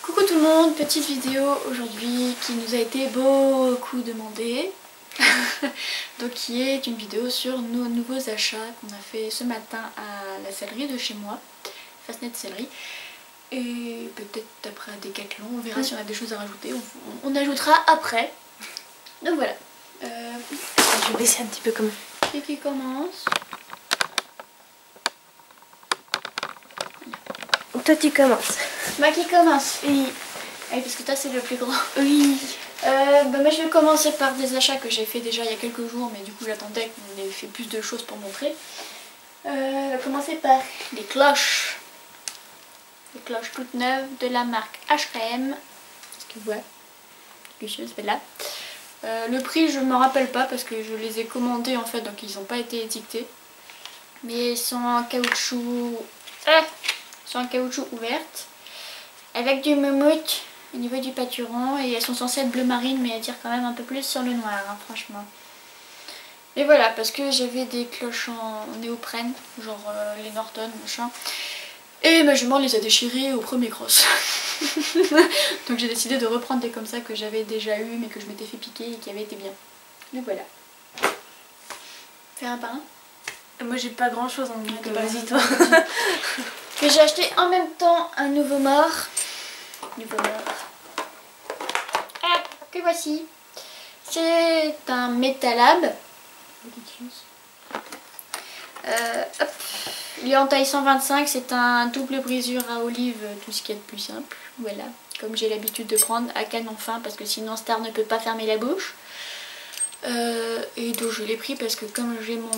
Coucou tout le monde, petite vidéo aujourd'hui qui nous a été beaucoup demandée. Donc qui est une vidéo sur nos nouveaux achats qu'on a fait ce matin à la sellerie de chez moi, Fastnet Sellerie. Et peut-être après à Decathlon, on verra si on a des choses à rajouter, on ajoutera après. Donc voilà. Je vais baisser un petit peu comme Qui commence. Toi tu commences. Bah qui commence. Oui. Oui, parce que toi c'est le plus grand. Oui. Moi je vais commencer par des achats que j'ai fait déjà il y a quelques jours, mais du coup j'attendais qu'on ait fait plus de choses pour montrer. On va commencer par les cloches. Les cloches toutes neuves de la marque H&M. Est-ce que vous voyez? Lucieuses, celle-là. Le prix je ne m'en rappelle pas parce que je les ai commandées en fait, donc ils n'ont pas été étiquetés. Mais ils sont en caoutchouc. Sont en caoutchouc ouverte. Avec du moumoute au niveau du pâturon. Et elles sont censées être bleu marine, mais elles tirent quand même un peu plus sur le noir, hein, franchement. Et voilà, parce que j'avais des cloches en néoprène, genre les Norton, machin. Et ma jument les a déchirées au premier cross. Donc j'ai décidé de reprendre des comme ça que j'avais déjà eu, mais que je m'étais fait piquer et qui avaient été bien. Donc voilà. Faire un par un. Moi j'ai pas grand chose en donc vas-y toi. Que j'ai acheté en même temps un nouveau mort. Ah, que voici. C'est un Metalab. Hop. Il est en taille 125, c'est un double brisure à olive, tout ce qui est de plus simple. Voilà, comme j'ai l'habitude de prendre à canon fin parce que sinon Star ne peut pas fermer la bouche. Et donc je l'ai pris parce que comme j'ai mon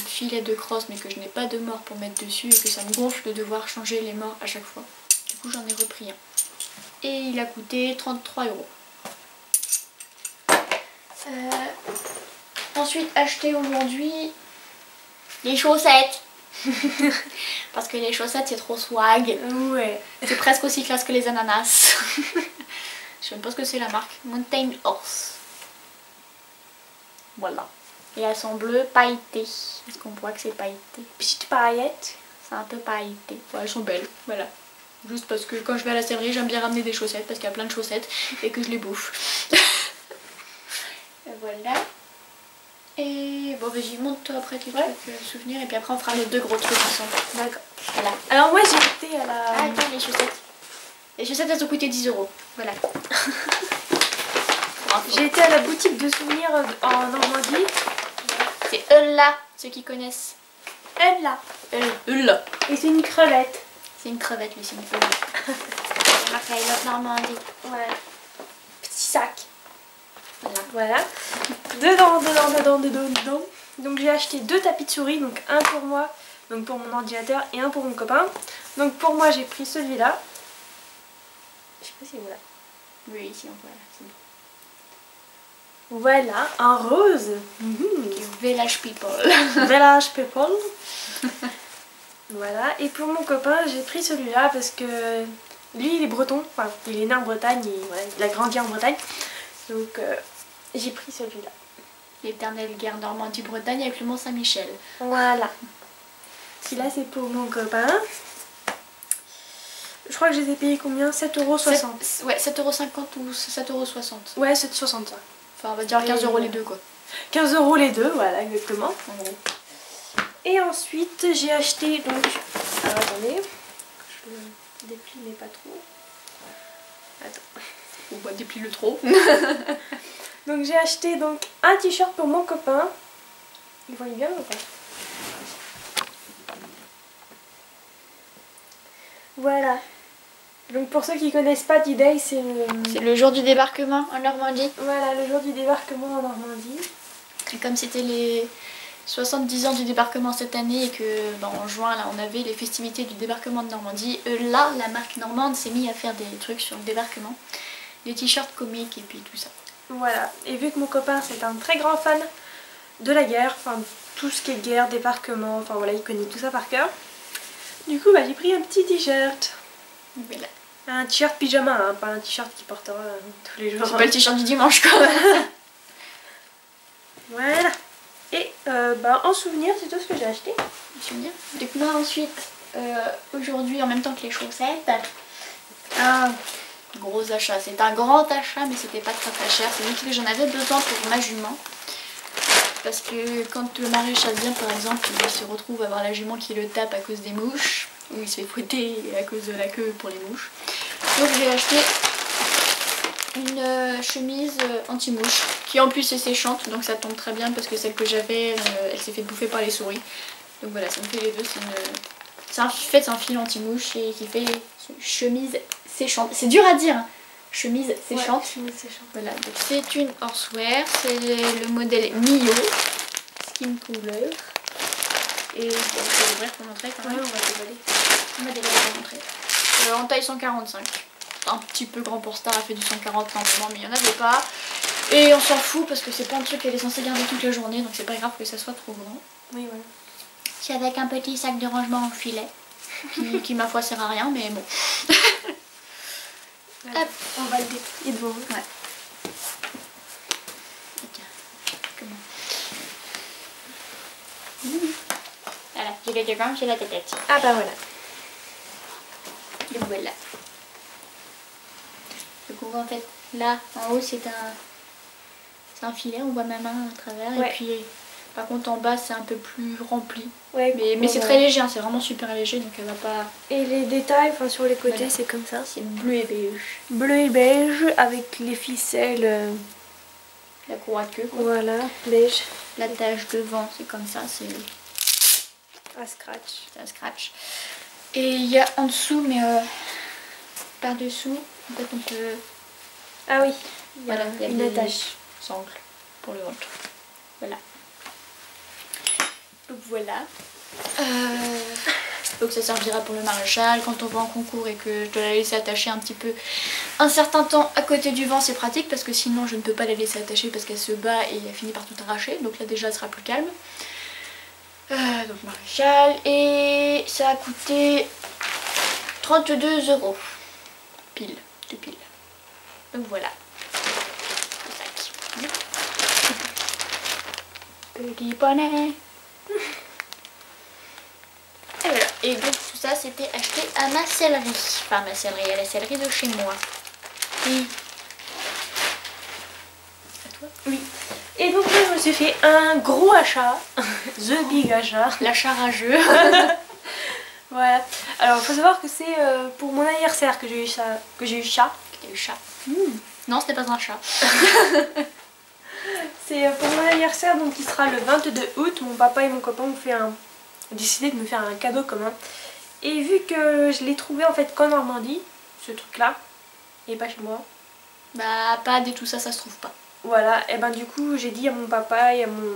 filet de crosse mais que je n'ai pas de mort pour mettre dessus et que ça me gonfle de devoir changer les morts à chaque fois. Du coup j'en ai repris un. Et il a coûté 33 €. Ensuite acheté aujourd'hui les chaussettes. Parce que les chaussettes c'est trop swag. Ouais. C'est presque aussi classe que les ananas. Je sais même pas ce que c'est la marque. Mountain Horse. Voilà. Et elles sont bleues pailletées. Est-ce qu'on voit que c'est pailleté? Petite paillette. C'est un peu pailleté. Ouais, elles sont belles. Voilà. Juste parce que quand je vais à la sellerie, j'aime bien ramener des chaussettes parce qu'il y a plein de chaussettes et que je les bouffe. Et voilà. Et bon, vas-y, montre-toi après tes trucs souvenirs et puis après on fera les deux gros trucs ensemble. D'accord. Voilà. Alors moi j'ai été à la... Ah, attends, les chaussettes. Les chaussettes elles ont coûté 10 €. Voilà. J'ai été à la boutique de souvenirs en Normandie. C'est Eulla, ceux qui connaissent. Elle là. Eulla. Et c'est une crevette. C'est une crevette, lui, c'est une Eulla. C'est marqué I love Normandie. Ouais. Petit sac. Voilà. Dedans. Donc j'ai acheté 2 tapis de souris, donc un pour moi, donc pour mon ordinateur et un pour mon copain. Donc pour moi j'ai pris celui-là. Je sais pas si voilà. Oui, ici on voit. C'est bon. Voilà, un rose. Village People. Village People. Voilà, et pour mon copain j'ai pris celui-là parce que lui il est breton, enfin il est né en Bretagne, et, voilà, il a grandi en Bretagne. Donc j'ai pris celui-là. L'éternelle guerre Normandie-Bretagne avec le Mont Saint-Michel. Voilà. Celui-là c'est pour mon copain. Je crois que je les ai payés combien? 7,60 €. Ouais, 7,50 € ou 7,60 €. Ouais, 7,60 €. Enfin, on va dire 15 € les deux, quoi. 15 € les deux, voilà, exactement. En gros. Et ensuite, j'ai acheté donc... Alors, attendez. Je le déplie, mais pas trop. Attends. On va déplier le trop. Donc, j'ai acheté donc un t-shirt pour mon copain. Vous voyez bien ou pas? Voilà. Donc pour ceux qui connaissent pas, D-Day, c'est le jour du débarquement en Normandie. Voilà, le jour du débarquement en Normandie. Et comme c'était les 70 ans du débarquement cette année et que en juin là on avait les festivités du débarquement de Normandie, là la marque normande s'est mise à faire des trucs sur le débarquement. Des t-shirts comiques et puis tout ça. Voilà, et vu que mon copain c'est un très grand fan de la guerre, enfin tout ce qui est guerre, débarquement, enfin voilà, il connaît tout ça par cœur. Du coup j'ai pris un petit t-shirt. Voilà. Un t-shirt pyjama, hein, pas un t-shirt qui portera tous les jours. C'est pas le t-shirt du dimanche quoi. Voilà. Et en souvenir, c'est tout ce que j'ai acheté. Souvenir. Donc moi ensuite, aujourd'hui en même temps que les chaussettes, Gros achat. C'est un grand achat, mais c'était pas très très cher. C'est juste que j'en avais besoin pour ma jument. Parce que quand le maréchal vient, par exemple, il se retrouve à avoir la jument qui le tape à cause des mouches. Ou il se fait fouetter à cause de la queue pour les mouches. Donc j'ai acheté une chemise anti-mouche qui en plus est séchante, donc ça tombe très bien parce que celle que j'avais elle s'est fait bouffer par les souris. Donc voilà, ça me fait les deux. C'est un fil anti-mouche et qui fait chemise séchante. C'est dur à dire, hein. Chemise séchante. Ouais, chemise séchante. Voilà, donc c'est une horsewear, c'est le modèle Mio Skin Cooler. Et bon, je vais ouvrir pour montrer quand même. Ouais, on va déballer. On va déballer pour montrer. En taille 145. Un petit peu grand pour Star, elle fait du 140 normalement, mais il n'y en avait pas. Et on s'en fout parce que c'est pas un truc qu'elle est censée garder toute la journée, donc c'est pas grave que ça soit trop grand. Oui, voilà. C'est avec un petit sac de rangement en filet, qui ma foi sert à rien, mais bon. Hop, on va le déplier devant. Ouais. Comment Voilà, j'ai les deux gants, j'ai la tête. Ah bah voilà. Et voilà. Du coup en fait là en haut c'est un filet, on voit ma main à travers, Ouais. et puis par contre en bas c'est un peu plus rempli. Ouais, Mais c'est très léger, hein, c'est vraiment super léger, donc elle va pas... Et les détails, enfin sur les côtés, Voilà. c'est comme ça. C'est bleu et beige. Bleu et beige avec les ficelles. La courroie de queue quoi. Voilà, beige. La tache devant c'est comme ça, c'est À scratch. un scratch. Et il y a en dessous, mais par dessous, en fait on peut... Ah oui, il y a Voilà, il y a une des attache. sangles pour le ventre. Voilà. Donc voilà. Donc ça servira pour le maréchal. Quand on va en concours et que je dois la laisser attacher un petit peu un certain temps à côté du vent, c'est pratique parce que sinon je ne peux pas la laisser attacher parce qu'elle se bat et elle finit par tout arracher. Donc là déjà elle sera plus calme. Donc maréchal. Et ça a coûté 32 €. Pile, de pile. Donc voilà. Le sac. Petit bonnet. Et voilà. Et donc tout ça c'était acheté à ma sellerie. Enfin ma sellerie, à la sellerie de chez moi. Et... À toi? Oui. Et donc là, je me suis fait un gros achat. The big achat. L'achat rageux. Voilà. Alors, il faut savoir que c'est pour mon anniversaire que j'ai eu ça. Que j'ai eu chat. Le chat. Non, c'était pas un chat. C'est pour mon anniversaire, donc qui sera le 22 août. Mon papa et mon copain ont décidé de me faire un cadeau commun. Et vu que je l'ai trouvé en fait qu'en Normandie, ce truc-là, et pas chez moi. Bah pas du tout ça, ça se trouve pas. Voilà, et ben du coup j'ai dit à mon papa et à mon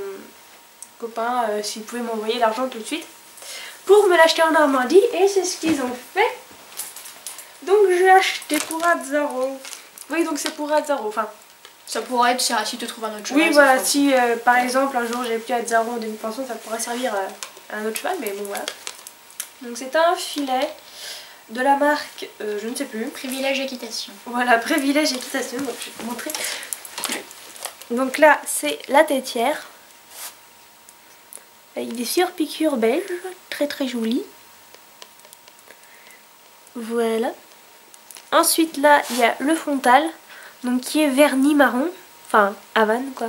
copain s'ils pouvaient m'envoyer l'argent tout de suite pour me l'acheter en Normandie, et c'est ce qu'ils ont fait. Donc j'ai acheté pour Azzaro. Oui, donc c'est pour Azzaro, enfin... Ça pourrait être si tu trouves un autre cheval. Oui, voilà, si par exemple un jour j'ai plus Azzaro en demi-pension, ça pourrait servir à un autre cheval, mais bon voilà. Donc c'est un filet de la marque, je ne sais plus. Privilège équitation. Voilà, privilège équitation, donc je vais te montrer. Donc là, c'est la tétière. Avec des surpiqûres belges, très très jolies. Voilà. Ensuite là, il y a le frontal, donc qui est verni marron. Enfin, Havane quoi.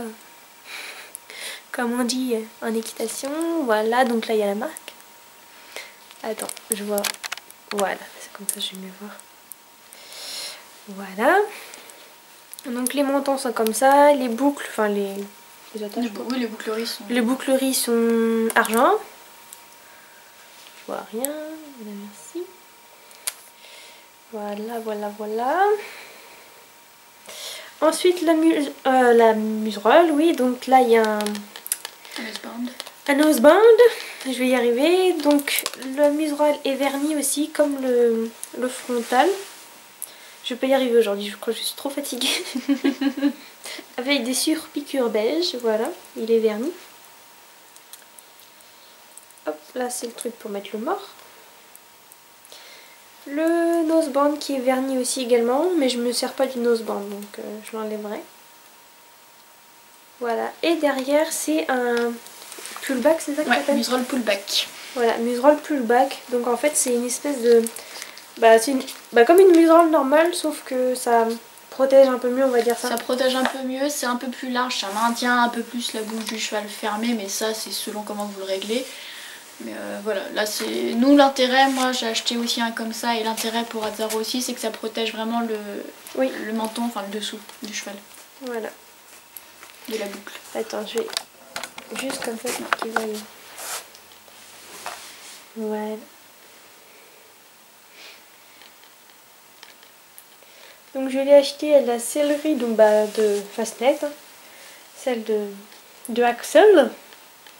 Comme on dit en équitation. Voilà, donc là il y a la marque. Attends, je vois. Voilà, c'est comme ça, je vais mieux voir. Voilà. Donc les montants sont comme ça, les boucles, enfin les attaches. Oui, les boucleries sont... Les boucleries sont argent. Je vois rien, merci. Voilà, voilà, voilà. Ensuite la muserolle, oui, donc là il y a un noseband, je vais y arriver. Donc le muserolle est verni aussi comme le frontal. Je peux y arriver aujourd'hui, je crois que je suis trop fatiguée. Avec des surpiqûres beige, voilà, il est verni. Hop, là c'est le truc pour mettre le mort. Le noseband qui est verni aussi également, mais je me sers pas du noseband, donc je l'enlèverai. Voilà, et derrière c'est un pullback, c'est ça que Ouais, t'appelles ? museroll pullback. Voilà, museroll pullback, donc en fait c'est une espèce de Bah, c'est comme une muserolle normale, sauf que ça protège un peu mieux, on va dire ça. Ça protège un peu mieux, c'est un peu plus large, ça maintient un peu plus la bouche du cheval fermée, mais ça c'est selon comment vous le réglez. Mais voilà, là c'est nous l'intérêt, moi j'ai acheté aussi un comme ça, et l'intérêt pour Azzaro aussi c'est que ça protège vraiment le menton, enfin le dessous du cheval. Voilà. De la boucle. Attends, je vais juste comme ça pour qu'ils voient. Voilà. Donc je l'ai acheté à la sellerie donc, de Fastnet, hein. Celle de Axel.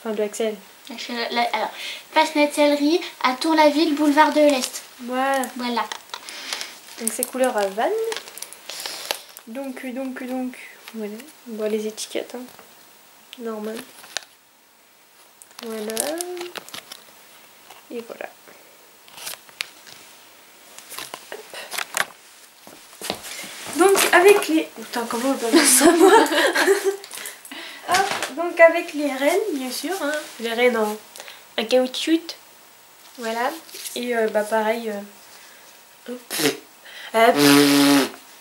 Enfin de Axel. Alors, Fastnet Sellerie à Tour-la-Ville, boulevard de l'Est. Voilà. Voilà. Donc c'est couleur à vanne. Donc, voilà. On voit les étiquettes. Hein. Normal. Voilà. Et voilà. Donc avec les... Putain, comment on peut faire ça moi. Hop, donc avec les rênes, bien sûr. Hein. Les rênes en caoutchouc. Voilà. Et pareil. Hop. Hop.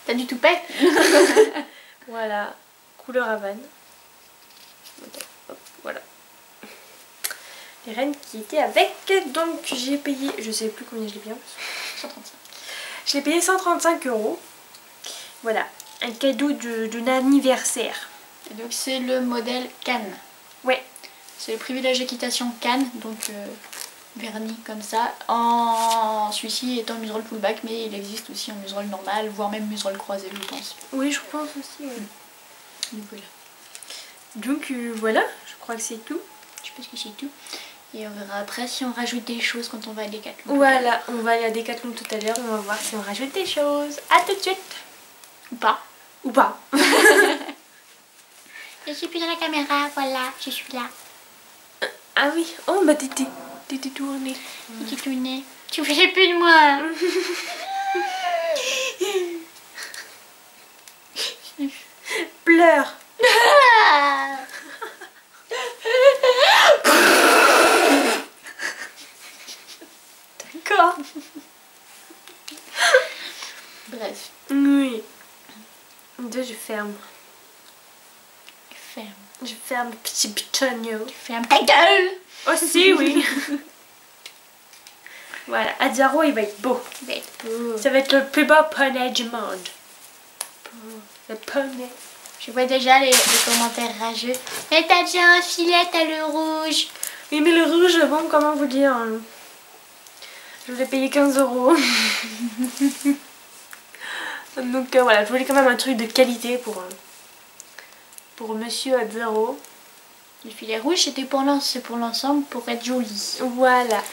T'as du toupet. Voilà. Couleur Havane. Hop, voilà. Les rênes qui étaient avec. Donc j'ai payé... Je sais plus combien je l'ai payé. 135. Je l'ai payé 135 €. Voilà. Un cadeau d'un anniversaire. Et donc c'est le modèle Cannes. Ouais. C'est le privilège d'équitation Cannes, donc verni comme ça. En celui-ci est en muserolle pullback, mais il existe aussi en muserolle normale, voire même muserolle croisée, je pense. Oui, je pense aussi. Ouais. Donc voilà. Donc voilà, je crois que c'est tout. Je pense que c'est tout. Et on verra après si on rajoute des choses quand on va à Decathlon. Voilà, on va aller à Decathlon tout à l'heure, on va voir si on rajoute des choses. A tout de suite. Ou pas. Ou pas. Je suis plus dans la caméra, voilà, je suis là. Ah oui, oh bah t'étais tournée. Tu t'es tournée. Tu fais plus de moi. Pleure. D'accord. Bref. Oui. Deux, je ferme. Ferme. Je ferme petit pitonio. Ferme ta gueule. Aussi, oui. Voilà, Azzaro il va être beau. Il va être beau. Ça va être le plus beau poney du monde. Le poney. Je vois déjà les commentaires rageux. Mais t'as déjà un filet, t'as le rouge. Oui, mais le rouge, bon, comment vous dire, hein. Je l'ai payé 15 €. Donc voilà, je voulais quand même un truc de qualité pour Monsieur Azzaro. Le filet rouge, c'était pour l'ensemble, pour être joli. Voilà.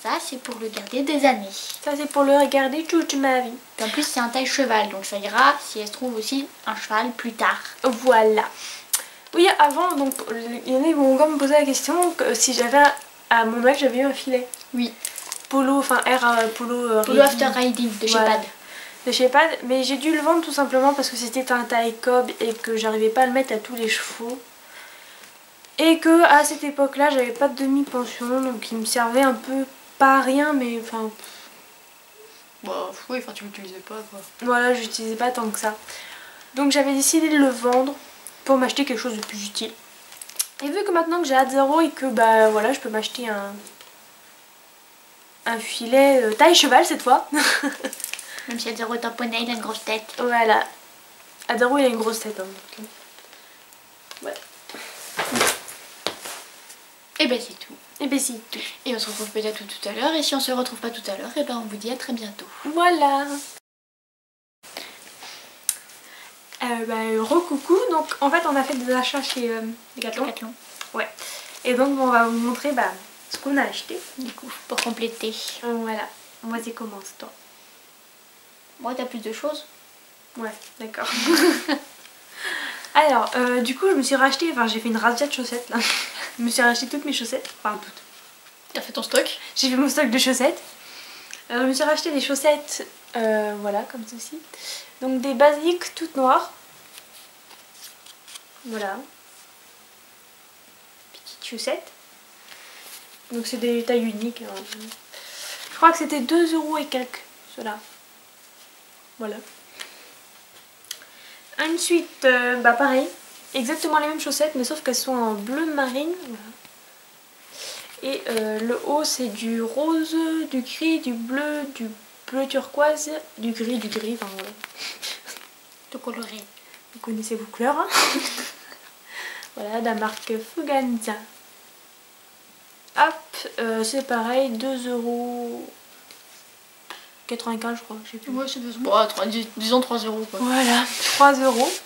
Ça, c'est pour le garder des années. Ça, c'est pour le regarder toute ma vie. Et en plus, c'est un taille cheval, donc ça ira si elle se trouve aussi un cheval plus tard. Voilà. Oui, avant, donc, il y en a qui m'ont encore me posé la question que si j'avais, à mon âge, j'avais eu un filet. Oui. Polo, enfin Polo Polo After Riding de chez voilà. Pad. De chez Pad, mais j'ai dû le vendre tout simplement parce que c'était un taille cob et que j'arrivais pas à le mettre à tous les chevaux. Et que à cette époque-là, j'avais pas de demi-pension, donc il me servait un peu, pas à rien, mais enfin... Bah oui, enfin tu l'utilisais pas quoi. Voilà, j'utilisais pas tant que ça. Donc j'avais décidé de le vendre pour m'acheter quelque chose de plus utile. Et vu que maintenant que j'ai Azzaro et que bah voilà, je peux m'acheter un filet taille cheval cette fois. Même si Azzaro est un poney, il a une grosse tête. Voilà. Azzaro il a une grosse tête. Hein, donc. Voilà. Et ben c'est tout. Et ben c'est tout. Et on se retrouve peut-être tout à l'heure. Et si on se retrouve pas tout à l'heure, et ben on vous dit à très bientôt. Voilà. Recoucou. Donc en fait on a fait des achats chez Decathlon. Ouais. Et donc on va vous montrer ce qu'on a acheté. Du coup, pour compléter. Voilà. Vas-y, commence toi. Moi t'as plus de choses. Ouais, d'accord. Alors, du coup je me suis racheté, j'ai fait une razzia de chaussettes là. Je me suis racheté toutes mes chaussettes, enfin toutes. T'as fait ton stock? J'ai fait mon stock de chaussettes. Alors, je me suis racheté des chaussettes, voilà, comme ceci. Donc des basiques toutes noires. Voilà. Petites chaussettes. Donc c'est des tailles uniques. Hein. Je crois que c'était 2 € et quelques ceux-là. Voilà. Ensuite, pareil, exactement les mêmes chaussettes, mais sauf qu'elles sont en bleu marine. Voilà. Et le haut, c'est du rose, du gris, du bleu turquoise, du gris, enfin voilà. Tout coloré. Vous connaissez vos couleurs, hein. Voilà, de la marque Fuganza. Hop, c'est pareil, 2,95 € je crois, je sais plus. Ouais, c'est bon, disons 3 € quoi. Voilà, 3 €.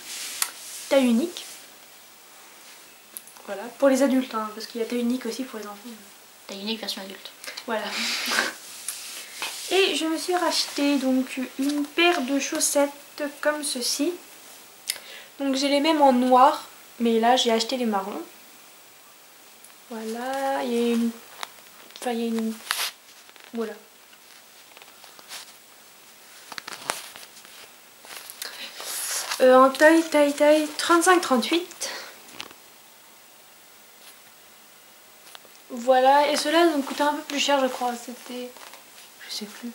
Taille unique. Voilà, pour les adultes, hein, parce qu'il y a taille unique aussi pour les enfants. Taille unique version adulte. Voilà. Et je me suis racheté donc une paire de chaussettes comme ceci. Donc j'ai les mêmes en noir, mais là j'ai acheté les marrons. Voilà, il y a une... Enfin, il y a une... Voilà. En taille 35-38. Voilà, et ceux-là donc coûtaient un peu plus cher je crois, c'était... Je sais plus.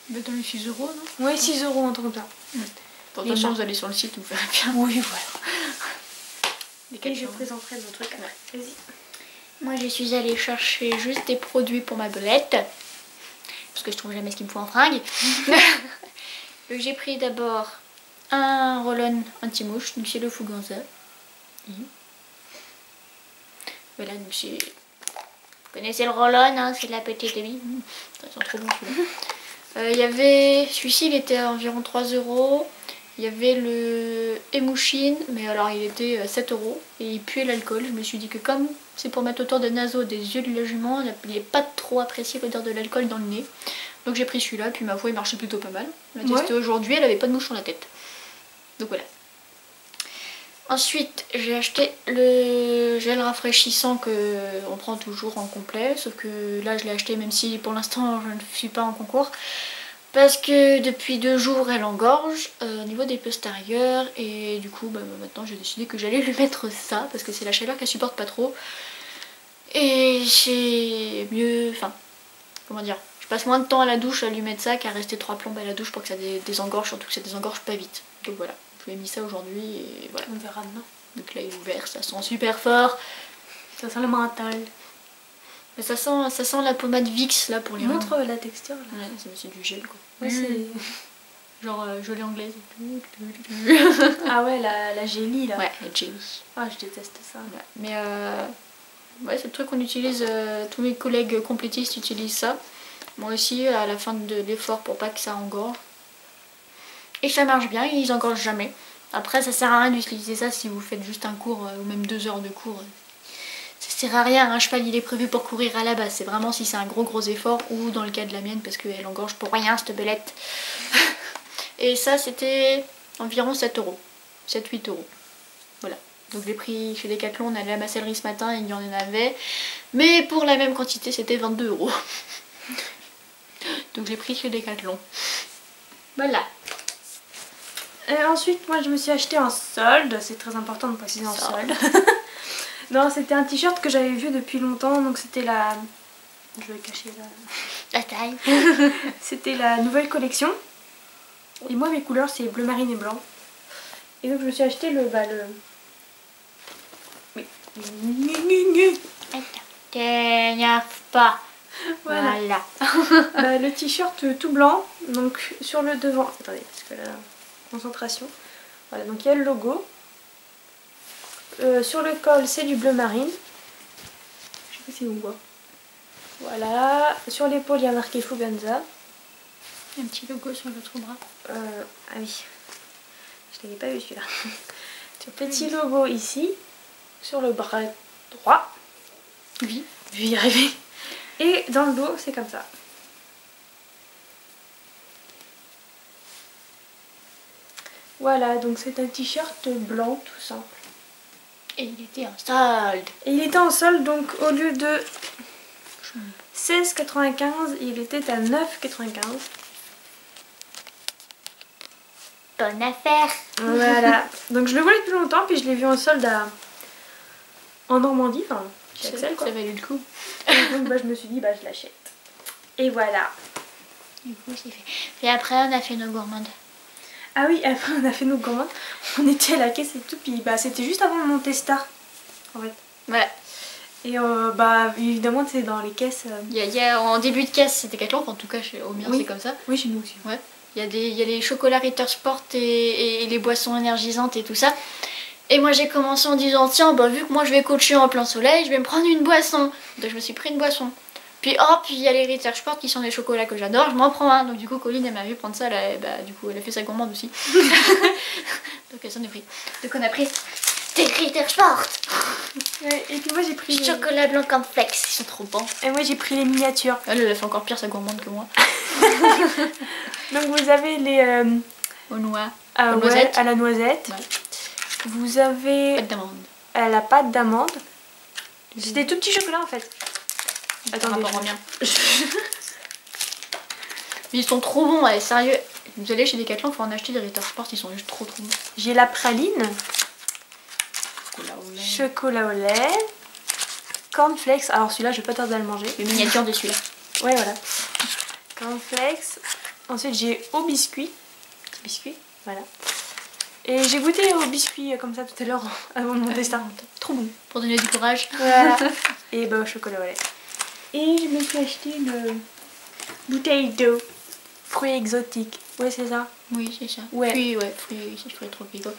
Mais dans les 6 €, non? Ouais, 6 €, un truc comme ça. De toute façon, vous allez sur le site, vous verrez bien. Oui, voilà. Et je présenterai mon truc. Ouais. Vas-y. Moi, je suis allée chercher juste des produits pour ma belette. Parce que je trouve jamais ce qu'il me faut en fringues. Donc, j'ai pris d'abord un roll-on anti-mouche, donc c'est le Fuganza. Voilà, donc c'est... Vous connaissez le roll-on, hein, c'est de la petite demi. Ça sent trop bon celui-là. Il y avait... Celui-ci, il était à environ 3 €. Il y avait le Emouchine, mais alors il était 7 € et il puait l'alcool. Je me suis dit que comme c'est pour mettre autour des naseaux des yeux de la jument, il n'est pas trop apprécié l'odeur de l'alcool dans le nez. Donc j'ai pris celui-là, puis ma foi il marchait plutôt pas mal. On l'a testé aujourd'hui, elle avait pas de mouche sur la tête. Donc voilà. Ensuite j'ai acheté le gel rafraîchissant qu'on prend toujours en complet, sauf que là je l'ai acheté même si pour l'instant je ne suis pas en concours. Parce que depuis 2 jours elle engorge au niveau des postérieurs et du coup maintenant j'ai décidé que j'allais lui mettre ça parce que c'est la chaleur qu'elle supporte pas trop. Et c'est mieux, enfin comment dire, je passe moins de temps à la douche à lui mettre ça qu'à rester 3 plombes à la douche pour que ça désengorge, surtout que ça désengorge pas vite. Donc voilà, je lui ai mis ça aujourd'hui et voilà. On verra demain. Donc là il est ouvert, ça sent super fort. Ça sent le menthol. Mais ça sent la pommade Vicks là pour les mains. Montre la texture là. Ouais, c'est du gel quoi. Ouais, c'est... Genre gelée anglaise. Ah ouais, la jelly là. Ouais, la jelly. Ah, je déteste ça. Ouais. Mais ouais, c'est le truc qu'on utilise, tous mes collègues complétistes utilisent ça. Moi aussi, à la fin de l'effort pour pas que ça engorge. Et ça marche bien, ils engorgent jamais. Après, ça sert à rien d'utiliser ça si vous faites juste un cours ou même 2 heures de cours. Ça sert à rien, un cheval il est prévu pour courir à la base. C'est vraiment si c'est un gros effort ou dans le cas de la mienne parce qu'elle engorge pour rien cette belette. Et ça c'était environ 7 €, 7-8 €. Voilà. Donc j'ai pris chez Decathlon, on allait à ma sellerie ce matin, il y en avait. Mais pour la même quantité c'était 22 €. Donc j'ai pris chez Decathlon. Voilà. Et ensuite moi je me suis acheté en solde, c'est très important de préciser en solde. Non, c'était un t-shirt que j'avais vu depuis longtemps, donc c'était la... Je vais cacher la taille. C'était la nouvelle collection. Et moi mes couleurs c'est bleu marine et blanc. Et donc je me suis acheté le... Oui. T'énerve pas. Voilà. Le t-shirt tout blanc, donc sur le devant... Attendez, parce que là, concentration. Voilà, donc il y a le logo. Sur le col c'est du bleu marine. Je sais pas si on voit. Voilà. Sur l'épaule il y a marqué Fuganza. Un petit logo sur l'autre bras. Ah oui. Je l'avais pas vu celui-là. Petit logo ici. Sur le bras droit. Oui. Je vais y arriver. Et dans le dos c'est comme ça. Voilà, donc c'est un t-shirt blanc tout simple. Et il était en solde. Et il était en solde, donc au lieu de 16,95, il était à 9,95. Bonne affaire. Voilà. Donc je le voulais depuis longtemps, puis je l'ai vu en solde en Normandie, enfin chez Axel quoi. Ça valait le coup. Et donc je me suis dit je l'achète. Et voilà. Du coup, c'est fait. Et après, on a fait nos gourmandes. Ah oui, après on a fait nos commandes. On était à la caisse et tout, puis bah c'était juste avant mon testard en fait. Voilà. Et bah évidemment c'est dans les caisses. En début de caisse, c'était Decathlon, en tout cas au mien Oui. c'est comme ça. Oui, chez nous aussi. Ouais. Il y a les chocolats Ritter Sport et les boissons énergisantes et tout ça. Et moi j'ai commencé en disant tiens bah vu que moi je vais coacher en plein soleil, je vais me prendre une boisson. Donc je me suis pris une boisson. Puis il y a les Ritter Sport qui sont des chocolats que j'adore, je m'en prends un. Donc du coup Colline elle m'a vu prendre ça, du coup elle a fait sa gourmande aussi. Donc elle s'en est pris. Donc on a pris des Ritter Sport. Ouais, et puis moi j'ai pris Les chocolats blancs comme flex, ils sont trop bons. Et moi j'ai pris les miniatures. Elle a fait encore pire sa gourmande que moi. Donc vous avez les Aux noix. à, aux noisettes. à la noisette. Ouais. Vous avez Pâte d'amande. à la pâte d'amande. C'est des tout petits chocolats en fait. Attendez, rapport au mien. Mais ils sont trop bons, ouais, sérieux. Vous allez chez Decathlon, il faut en acheter des Ritter Sport, ils sont juste trop bons. J'ai la praline, Chocolat au lait. chocolat au lait, cornflakes. Alors celui-là, je vais pas tarder à le manger. Les miniatures de celui-là. Ouais, voilà. Cornflakes. Ensuite, j'ai au biscuit. Petit biscuit. Voilà. Et j'ai goûté au biscuit comme ça tout à l'heure avant mon destin. Trop bon. Pour donner du courage. Voilà. Et bah au chocolat au lait. Et je me suis acheté une bouteille d'eau. Fruits exotiques. Ouais, c'est ça. Oui, c'est ça. Ouais. Fruits tropicaux.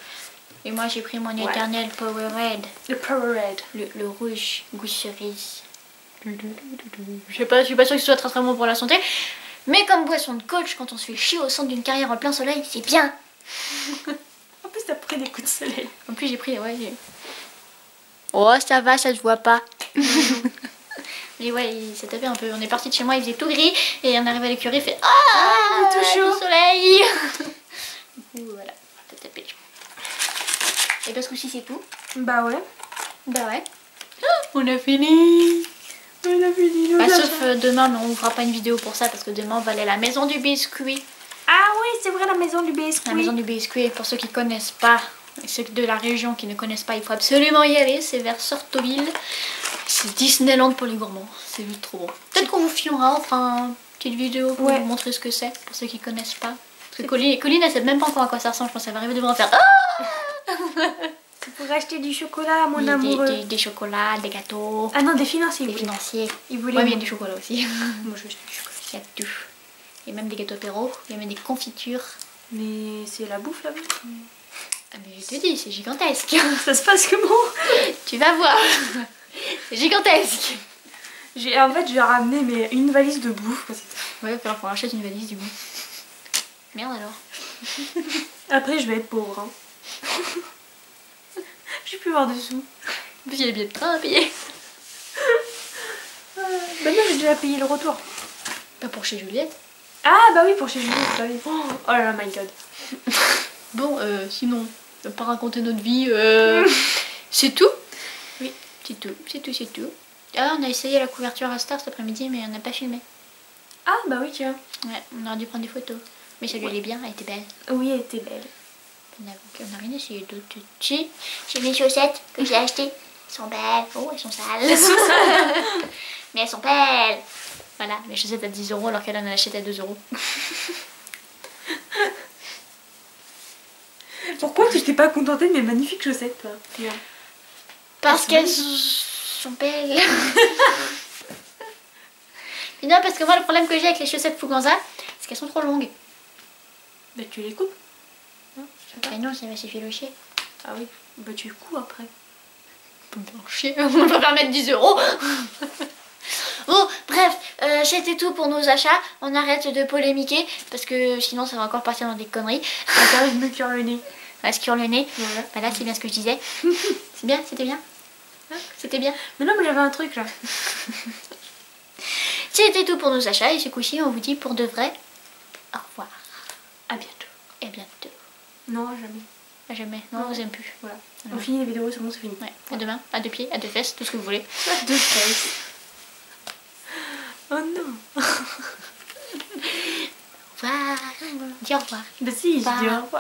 Et moi j'ai pris mon éternel Powerade. Le Powerade. Le rouge, goût cerise. Je suis pas sûre que ce soit très très bon pour la santé. Mais comme boisson de coach, quand on se fait chier au centre d'une carrière en plein soleil, c'est bien. En plus, t'as pris des coups de soleil. En plus j'ai pris, Oh ça va, ça se voit pas. Mais ouais, il s'est tapé un peu. On est parti de chez moi, il faisait tout gris. Et on arrive à l'écurie, il fait ah, tout chaud. le soleil. Du coup voilà, t'as tapé. Et parce que si c'est tout. Bah ouais. Bah ouais. On a fini. On a fini. Bah, sauf demain, mais on ne fera pas une vidéo pour ça parce que demain on va aller à la maison du biscuit. Ah oui, c'est vrai, la maison du biscuit. La maison du biscuit, pour ceux qui ne connaissent pas, et ceux de la région qui ne connaissent pas, il faut absolument y aller. C'est vers Sortoville. C'est Disneyland pour les gourmands. C'est juste trop bon. Peut-être qu'on vous filmera, on fera une petite vidéo pour vous montrer ce que c'est, pour ceux qui ne connaissent pas. Parce que Colline, elle sait même pas encore à quoi ça ressemble. Je pense qu'elle va arriver devant faire ah. C'est pour acheter du chocolat à mon amoureux. Des chocolats, des gâteaux. Ah non, des financiers. Des financiers. Il voulait. Ouais, mais il y a du chocolat aussi. Moi, je veux du chocolat. Il y a tout. Il y a même des gâteaux apéro, il y a même des confitures. Mais c'est la bouffe là-bas. Ah mais je te dis, c'est gigantesque. Ça se passe comment? Tu vas voir. C'est gigantesque. En fait, je vais ramener une valise de bouffe. Ouais, il va falloir qu'on rachète une valise du coup. Merde alors. Après, je vais être pauvre. Hein. Je vais plus avoir de sous. En plus, il y a les billets de train à payer. Bah non, j'ai déjà payé le retour. Pas pour chez Juliette. Ah bah oui, pour chez Juliette, bah oui. Oh là là, my god. Bon, sinon, on va pas raconter notre vie. C'est tout? Oui, c'est tout, c'est tout. Ah, on a essayé la couverture à Star cet après-midi, mais on n'a pas filmé. Ah bah oui, tiens. Ouais, on aurait dû prendre des photos. Mais ça lui allait bien, elle était belle. Oui, elle était belle. On a rien essayé d'autre. J'ai mes chaussettes que j'ai achetées. Elles sont belles. Oh, elles sont sales. Mais elles sont belles. Voilà, mes chaussettes à 10 € alors qu'elle en achète à 2 €. Pourquoi tu t'es pas contentée de mes magnifiques chaussettes, toi? Parce qu'elles sont belles. Et non, parce que moi, le problème que j'ai avec les chaussettes Fuganza, c'est qu'elles sont trop longues. Bah tu les coupes. Et non, ça va s'effilocher. Ah oui, bah tu les coupes après. On peut me faire chier, on peut pas mettre 10 €. Bon, bref, c'était tout pour nos achats. On arrête de polémiquer parce que sinon ça va encore partir dans des conneries. Attends, je me cure le nez. On se cure le nez. Voilà. Voilà, c'est bien ce que je disais. C'est bien, c'était bien. C'était bien. Mais non, mais j'avais un truc là. C'était tout pour nos achats et ce coup-ci on vous dit pour de vrai au revoir. À bientôt. Et à bientôt. Non, jamais. À jamais. Non, on vous aime plus. Voilà. On finit les vidéos, c'est bon, c'est fini. Ouais. À demain, à deux pieds, à deux fesses, tout ce que vous voulez. Deux fesses. Oh non. Au revoir. Dis au revoir. Bah si, je dis au revoir.